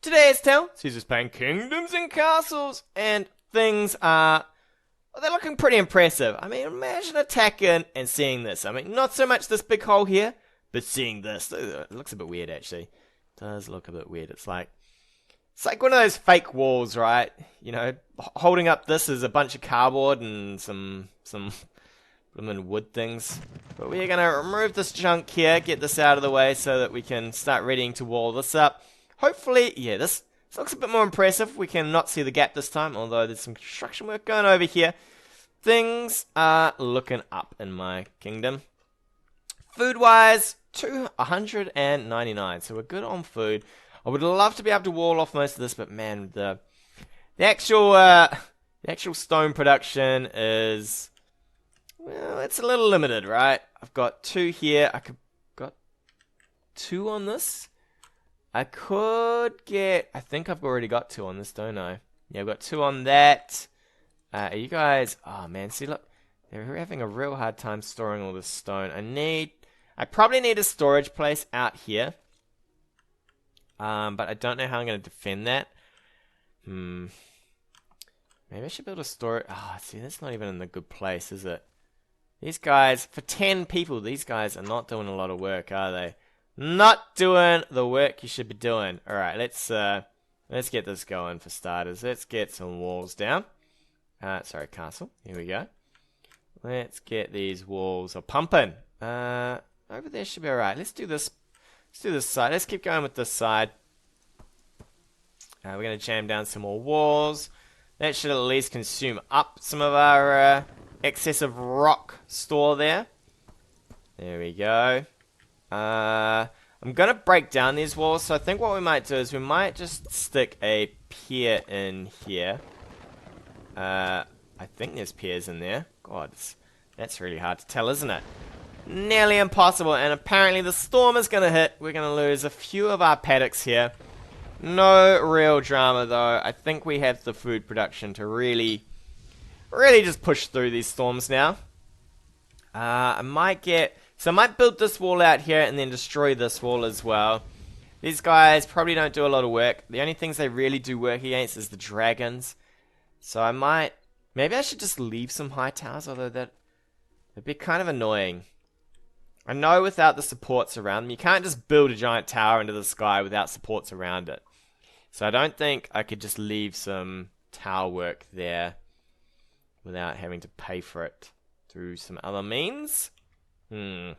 Today's tale sees us playing kingdoms and castles, and things are, well, they're looking pretty impressive. I mean, imagine attacking and seeing this. I mean, not so much this big hole here, but seeing this. It looks a bit weird, actually. It does look a bit weird. It's like one of those fake walls, right? You know, holding up this is a bunch of cardboard and some blooming wood things. But we're gonna remove this junk here, get this out of the way so that we can start readying to wall this up. Hopefully, yeah, this looks a bit more impressive. We can not see the gap this time, although there's some construction work going over here. Things are looking up in my kingdom. Food-wise, 299, so we're good on food. I would love to be able to wall off most of this, but man, the actual stone production is, well, it's a little limited, right? I've got 2 here. Got 2 on this. I think I've already got 2 on this, don't I? Yeah, I've got 2 on that. Are you guys, oh man, see, look, they're having a real hard time storing all this stone. I probably need a storage place out here. But I don't know how I'm going to defend that. Maybe I should build a storage. Ah, see, that's not even in a good place, is it? These guys, for 10 people, these guys are not doing a lot of work, are they? Not doing the work you should be doing. Alright, let's get this going for starters. Let's get some walls down. Sorry, castle. Here we go. Let's get these walls pumping. Over there should be alright. Let's do this side. Let's keep going with this side. We're going to jam down some more walls. That should at least consume up some of our excessive rock store there. There we go. I'm going to break down these walls. So I think what we might do is we might just stick a pier in here. I think there's piers in there. God, that's really hard to tell, isn't it? Nearly impossible, and apparently the storm is going to hit. We're going to lose a few of our paddocks here. No real drama, though. I think we have the food production to really just push through these storms now. I might build this wall out here and then destroy this wall as well. These guys probably don't do a lot of work. The only things they really do work against is the dragons. So maybe I should just leave some high towers, although that'd be kind of annoying. I know without the supports around them, you can't just build a giant tower into the sky without supports around it. So I don't think I could just leave some tower work there without having to pay for it through some other means. We're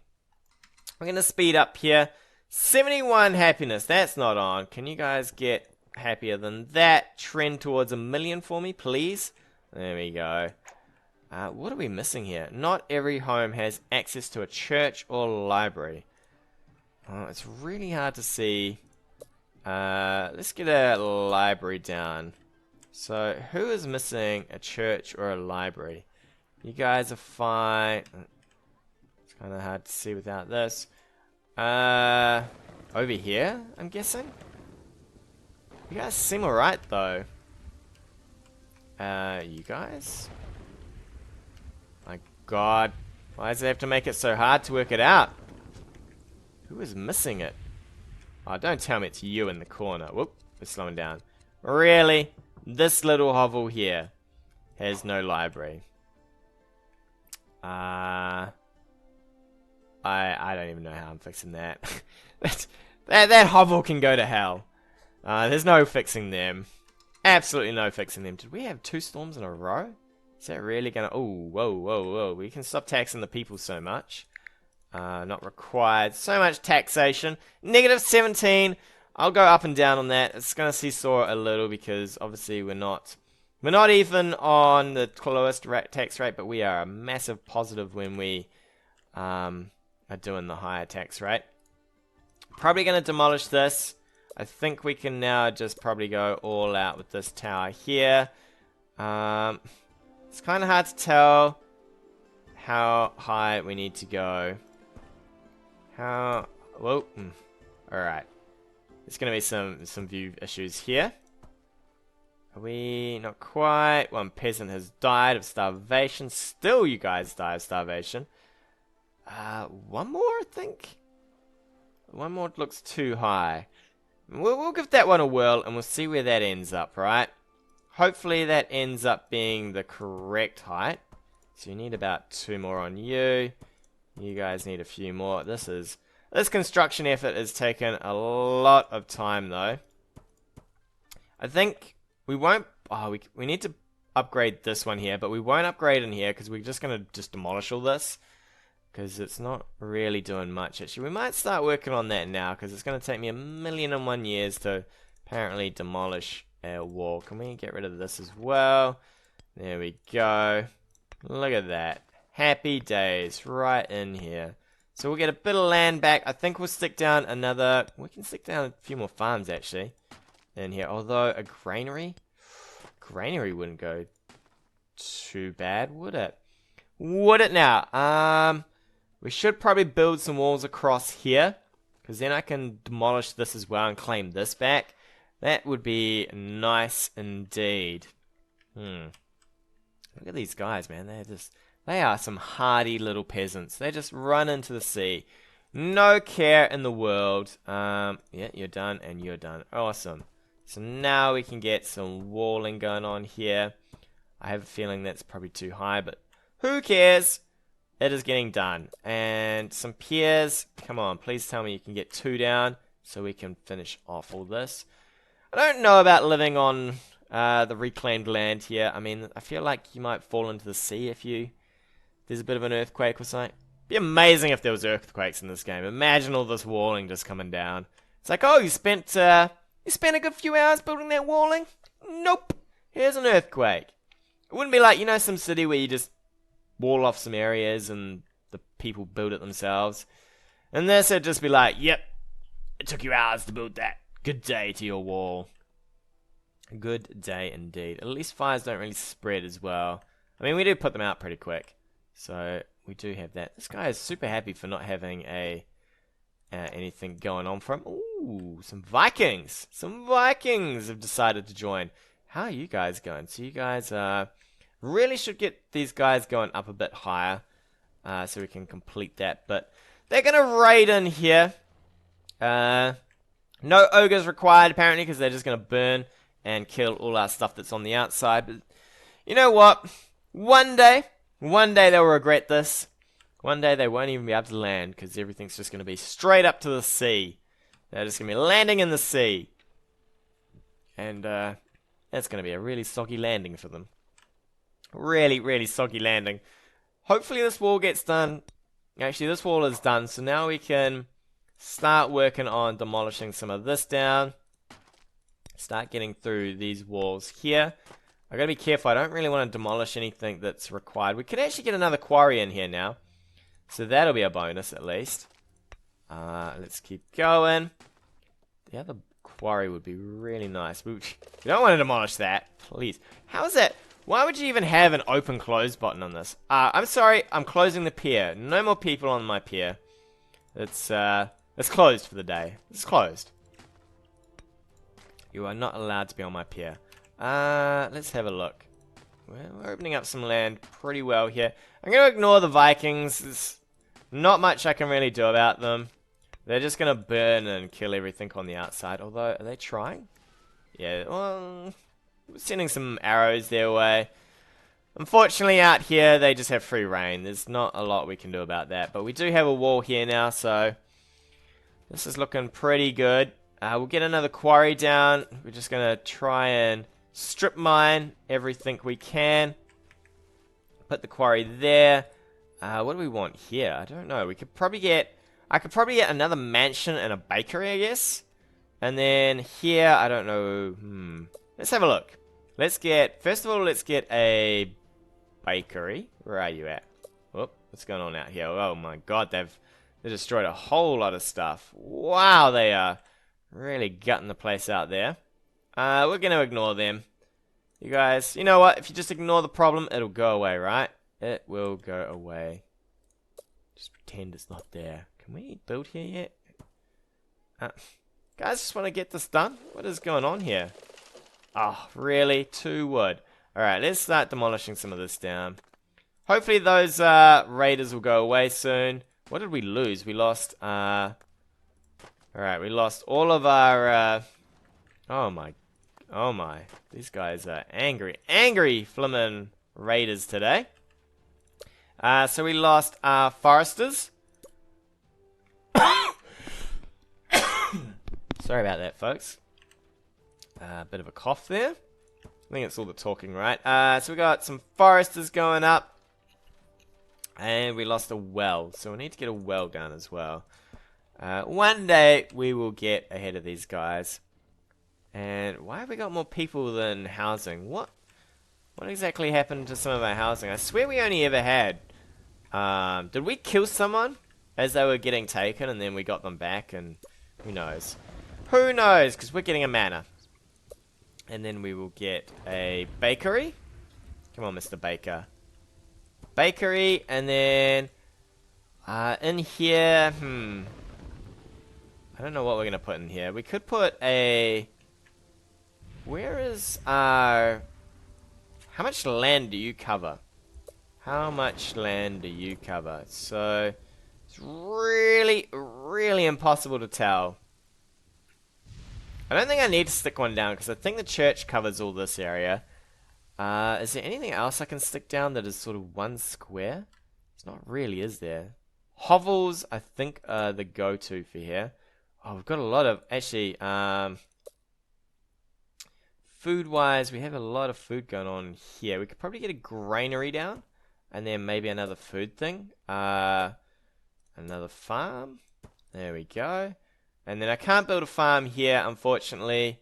going to speed up here. 71 happiness, that's not on. Can you guys get happier than that? Trend towards 1 million for me, please. There we go. What are we missing here? Not every home has access to a church or library. Oh, it's really hard to see. Let's get a library down. So, who is missing a church or a library? You guys are fine. It's kind of hard to see without this. Over here, I'm guessing? You guys seem alright, though. You guys? My God, why does it have to make it so hard to work it out? Who is missing it? Oh, don't tell me it's you in the corner. Whoop, we're slowing down. Really? This little hovel here has no library. I don't even know how I'm fixing that. that hovel can go to hell. There's no fixing them. Absolutely no fixing them. Did we have 2 storms in a row? Is that really gonna... Oh, whoa. We can stop taxing the people so much. Not required. So much taxation. Negative 17. I'll go up and down on that. It's gonna seesaw a little because obviously we're not even on the lowest tax rate, but we are a massive positive when we are doing the higher tax rate. Probably gonna demolish this. I think we can now just probably go all out with this tower here. It's kind of hard to tell how high we need to go. Whoa. Alright. There's going to be some view issues here. Are we? Not quite. One peasant has died of starvation. Still you guys die of starvation. One more, I think. One more looks too high. We'll give that one a whirl, and we'll see where that ends up, right? Hopefully that ends up being the correct height. So you need about 2 more on you. You guys need a few more. This construction effort has taken a lot of time, though. I think we won't... Oh, we need to upgrade this one here, but we won't upgrade in here because we're just going to demolish all this. Because it's not really doing much. Actually, we might start working on that now because it's going to take me 1,000,001 years to apparently demolish our wall. Can we get rid of this as well? There we go. Look at that. Happy days right in here. So we'll get a bit of land back. I think we'll stick down another... We can stick down a few more farms, actually, in here. Although a granary? Granary wouldn't go too bad, would it? Would it now? We should probably build some walls across here. Because then I can demolish this as well and claim this back. That would be nice indeed. Look at these guys, man. They are some hardy little peasants. They just run into the sea. No care in the world. Yeah, you're done and you're done. Awesome. So now we can get some walling going on here. I have a feeling that's probably too high, but who cares? It is getting done. And some piers. Come on, please tell me you can get 2 down so we can finish off all this. I don't know about living on the reclaimed land here. I mean, I feel like you might fall into the sea if there's a bit of an earthquake or something. It'd be amazing if there was earthquakes in this game. Imagine all this walling just coming down. It's like, oh, you spent a good few hours building that walling? Nope. Here's an earthquake. It wouldn't be like, you know, some city where you just wall off some areas and the people build it themselves. And this would just be like, yep, it took you hours to build that. Good day to your wall. Good day indeed. At least fires don't really spread as well. I mean, we do put them out pretty quick. So, we do have that. This guy is super happy for not having anything going on for him. Ooh, some Vikings. Some Vikings have decided to join. How are you guys going? So, you guys really should get these guys going up a bit higher. So, we can complete that. But they're going to raid in here. No ogres required, apparently, because they're just going to burn and kill all our stuff that's on the outside. But you know what? One day they'll regret this. One day they won't even be able to land because everything's just going to be straight up to the sea. They're just going to be landing in the sea. And that's going to be a really soggy landing for them. Really, really soggy landing. Hopefully this wall gets done. Actually, this wall is done, so now we can start working on demolishing some of this down. Start getting through these walls here. I gotta be careful. I don't really want to demolish anything that's required. We could actually get another quarry in here now. So that'll be a bonus at least. Let's keep going. The other quarry would be really nice. We don't want to demolish that. Please. How is that? Why would you even have an open close button on this? I'm sorry. I'm closing the pier. No more people on my pier. It's closed for the day. It's closed. You are not allowed to be on my pier. Let's have a look. We're opening up some land pretty well here. I'm going to ignore the Vikings. There's not much I can really do about them. They're just going to burn and kill everything on the outside. Although, are they trying? Yeah, well, we're sending some arrows their way. Unfortunately, out here, they just have free reign. There's not a lot we can do about that. But we do have a wall here now, so this is looking pretty good. We'll get another quarry down. We're just going to try and strip mine everything we can. Put the quarry there. What do we want here? I don't know. I could probably get another mansion and a bakery, I guess. And then here, I don't know. Let's have a look. First of all, let's get a bakery. Where are you at? Whoop, what's going on out here? Oh my god, they destroyed a whole lot of stuff. Wow, they are really gutting the place out there. We're going to ignore them. You guys, you know what? If you just ignore the problem, it'll go away, right? It will go away. Just pretend it's not there. Can we build here yet? Guys, just want to get this done? What is going on here? Oh, really? 2 wood. Alright, let's start demolishing some of this down. Hopefully those raiders will go away soon. What did we lose? We lost Alright, we lost all of our, oh my, oh my. These guys are angry, angry flimmin' raiders today. So we lost our foresters. Sorry about that, folks. Bit of a cough there. I think it's all the talking, right? So we got some foresters going up. And we lost a well. So we need to get a well down as well. One day we will get ahead of these guys. And why have we got more people than housing? What exactly happened to some of our housing? I swear we only ever had... did we kill someone as they were getting taken and then we got them back? And who knows? Who knows? Because we're getting a manor. And then we will get a bakery. Come on, Mr. Baker. Bakery, and then in here, I don't know what we're going to put in here. We could put a... Where is our... How much land do you cover? How much land do you cover? So, it's really, really impossible to tell. I don't think I need to stick one down, because I think the church covers all this area. Is there anything else I can stick down that is sort of one square? It's not really, is there? Hovels, I think, are the go-to for here. Oh, we've got a lot of... Actually, food-wise, we have a lot of food going on here. We could probably get a granary down. And then maybe another food thing. Another farm. There we go. And then I can't build a farm here, unfortunately.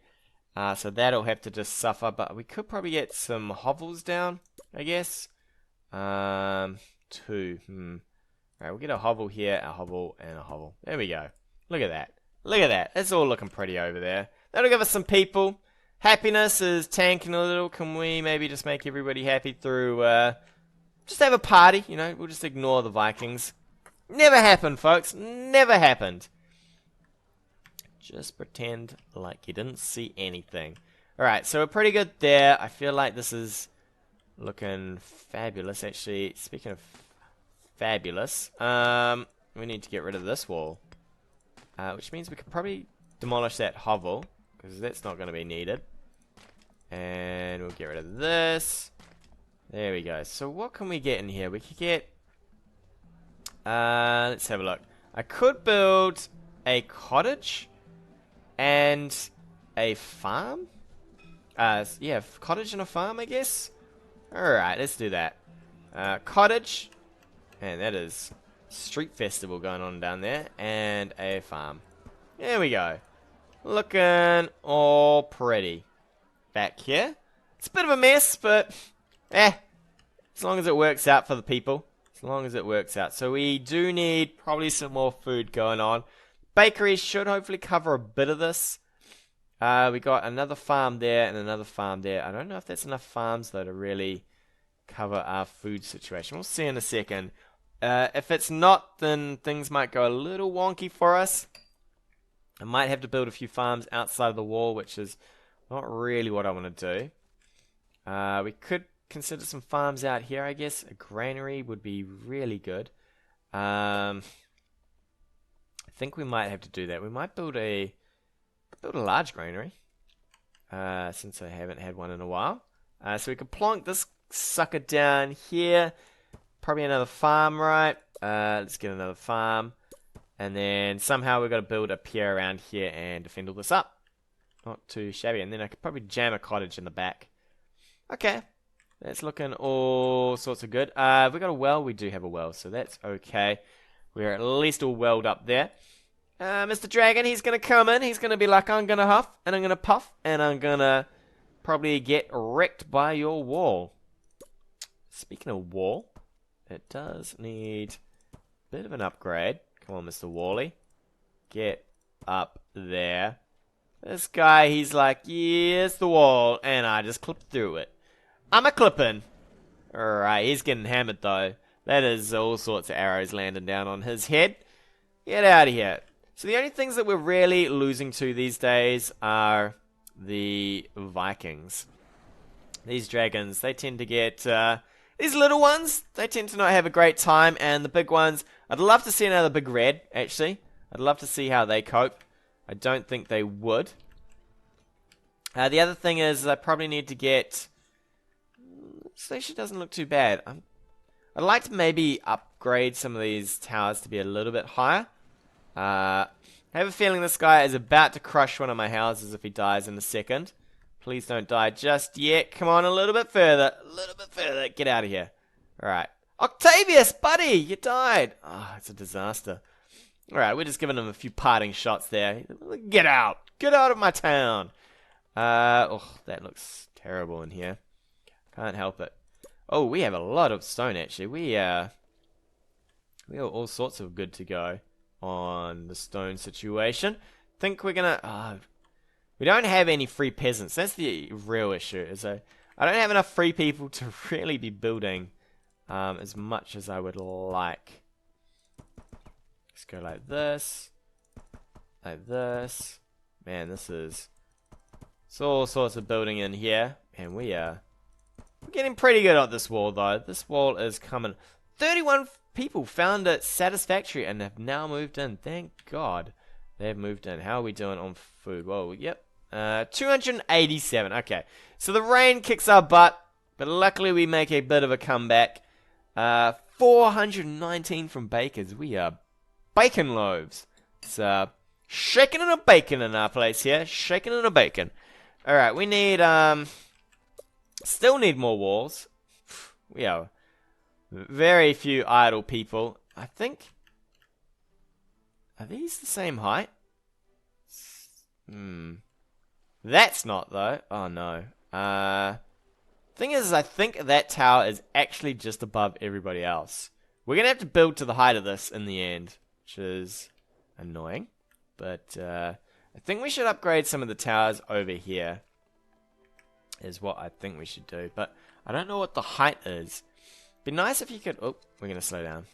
So that'll have to just suffer. But we could probably get some hovels down, I guess. 2. Alright, we'll get a hovel here, a hovel, and a hovel. There we go. Look at that. Look at that. It's all looking pretty over there. That'll give us some people. Happiness is tanking a little. Can we maybe just make everybody happy through... just have a party, you know. We'll just ignore the Vikings. Never happened, folks. Never happened. Just pretend like you didn't see anything. Alright, so we're pretty good there. I feel like this is looking fabulous. Actually, speaking of fabulous, we need to get rid of this wall. Which means we could probably demolish that hovel, because that's not going to be needed. And we'll get rid of this. There we go. So what can we get in here? We could get... let's have a look. I could build a cottage and a farm. Yeah, cottage and a farm, I guess. Alright, let's do that. Cottage. And that is street festival going on down there. And a farm. There we go. Looking all pretty. Back here. It's a bit of a mess, but... as long as it works out for the people. As long as it works out. So we do need probably some more food going on. Bakery should hopefully cover a bit of this. We got another farm there and another farm there. I don't know if that's enough farms though to really cover our food situation. We'll see in a second. If it's not, then things might go a little wonky for us. I might have to build a few farms outside of the wall, which is not really what I want to do. We could consider some farms out here, I guess. A granary would be really good. I think we might have to do that. We might build a large granary, since I haven't had one in a while. So we could plonk this sucker down here. Probably another farm, right? Let's get another farm. And then somehow we've got to build a pier around here and defend all this up. Not too shabby. And then I could probably jam a cottage in the back. Okay. That's looking all sorts of good. Have we got a well? We do have a well, so that's okay. We're at least all welled up there. Mr. Dragon, he's going to come in. He's going to be like, I'm going to huff, and I'm going to puff, and I'm going to probably get wrecked by your wall. Speaking of wall, it does need a bit of an upgrade. Come on, Mr. Wally. Get up there. This guy, he's like, yeah, it's the wall, and I just clipped through it. I'm a clipping. Alright, he's getting hammered, though. That is all sorts of arrows landing down on his head. Get out of here. So the only things that we're really losing to these days are the Vikings. These dragons, they tend to get... these little ones, they tend to not have a great time. And the big ones, I'd love to see another big red, actually. I'd love to see how they cope. I don't think they would. The other thing is I probably need to get... This actually doesn't look too bad. I'd like to maybe upgrade some of these towers to be a little bit higher. I have a feeling this guy is about to crush one of my houses if he dies in a second. Please don't die just yet. Come on, a little bit further. A little bit further. Get out of here. Alright. Octavius, buddy! You died! Oh, it's a disaster. Alright, we're just giving him a few parting shots there. Get out! Get out of my town! Oh, that looks terrible in here. Can't help it. Oh, we have a lot of stone, actually. We are all sorts of good to go on the stone situation. Think we're gonna... we don't have any free peasants. That's the real issue. I don't have enough free people to really be building as much as I would like. Let's go like this. Like this. Man, this is... It's all sorts of building in here. And we're getting pretty good at this wall, though. This wall is coming. 31 people found it satisfactory and have now moved in. Thank God they've moved in. How are we doing on food? Whoa, yep. 287. Okay. So the rain kicks our butt, but luckily we make a bit of a comeback. 419 from bakers. We are bacon loaves. It's shaking and a bacon in our place here. Shaking and a bacon. Alright, we need, still need more walls. We are very few idle people. I think, are these the same height? That's not, though. Oh, no. Thing is, I think that tower is actually just above everybody else. We're going to have to build to the height of this in the end, which is annoying. But, I think we should upgrade some of the towers over here, is what I think we should do. But I don't know what the height is. Be nice if you could... Oh, we're going to slow down.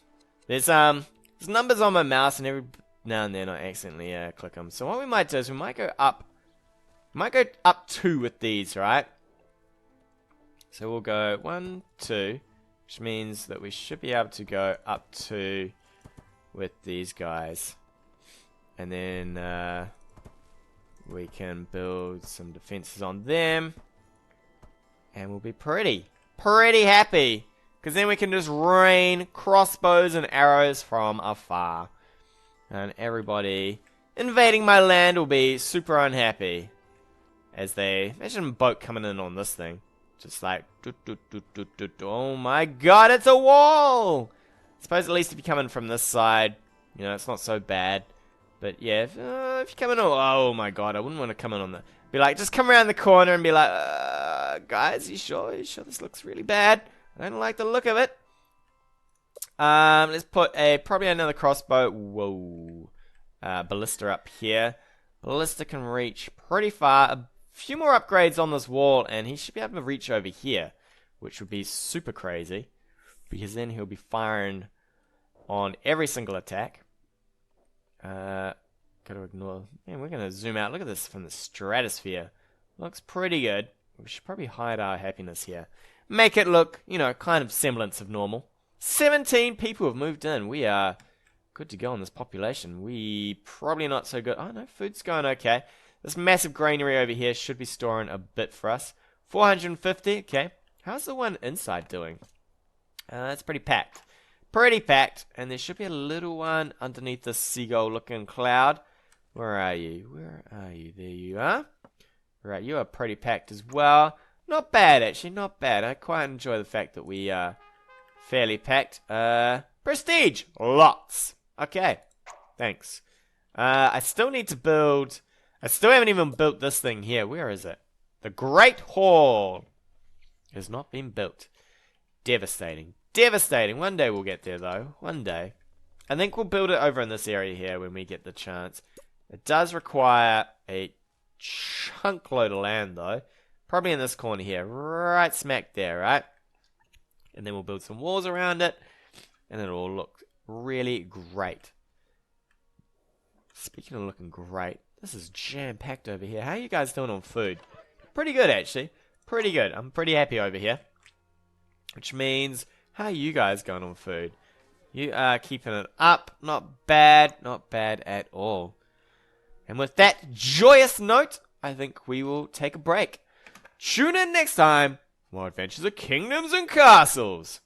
There's numbers on my mouse, and every now and then I accidentally click them. So what we might do is we might go up. We might go up 2 with these, right? So we'll go 1, 2, which means that we should be able to go up 2 with these guys. And then we can build some defenses on them. And we'll be pretty happy. Because then we can just rain crossbows and arrows from afar. And everybody invading my land will be super unhappy. As they... Imagine a boat coming in on this thing. Just like... Oh my god, it's a wall! I suppose at least if you're coming from this side, you know, it's not so bad. But yeah, if you're coming... Oh my god, I wouldn't want to come in on the... Be like, just come around the corner and be like, guys, you sure this looks really bad? I don't like the look of it. Let's put probably another crossbow. Whoa. Ballista up here. Ballista can reach pretty far. A few more upgrades on this wall, and he should be able to reach over here, which would be super crazy, because then he'll be firing on every single attack. Gotta ignore. Man, we're gonna zoom out. Look at this from the stratosphere. Looks pretty good. We should probably hide our happiness here. Make it look, you know, kind of semblance of normal. 17 people have moved in. We are good to go on this population. We probably not so good. Oh no, food's going okay. This massive granary over here should be storing a bit for us. 450, okay. How's the one inside doing? It's pretty packed. Pretty packed. And there should be a little one underneath this seagull looking cloud. Where are you? Where are you? There you are. Right, you are pretty packed as well. Not bad, actually, not bad. I quite enjoy the fact that we are fairly packed. Prestige! Lots. Okay, thanks. I still need to build... I still haven't even built this thing here. Where is it? The Great Hall has not been built. Devastating. Devastating. One day we'll get there, though. One day. I think we'll build it over in this area here when we get the chance. It does require a chunk load of land, though. Probably in this corner here. Right smack there, right? And then we'll build some walls around it. And it'll all look really great. Speaking of looking great, this is jam-packed over here. How are you guys doing on food? Pretty good, actually. Pretty good. I'm pretty happy over here. Which means, how are you guys going on food? You are keeping it up. Not bad. Not bad at all. And with that joyous note, I think we will take a break. Tune in next time for more adventures of kingdoms and castles.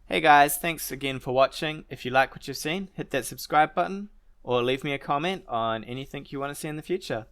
Hey guys, thanks again for watching. If you like what you've seen, hit that subscribe button or leave me a comment on anything you want to see in the future.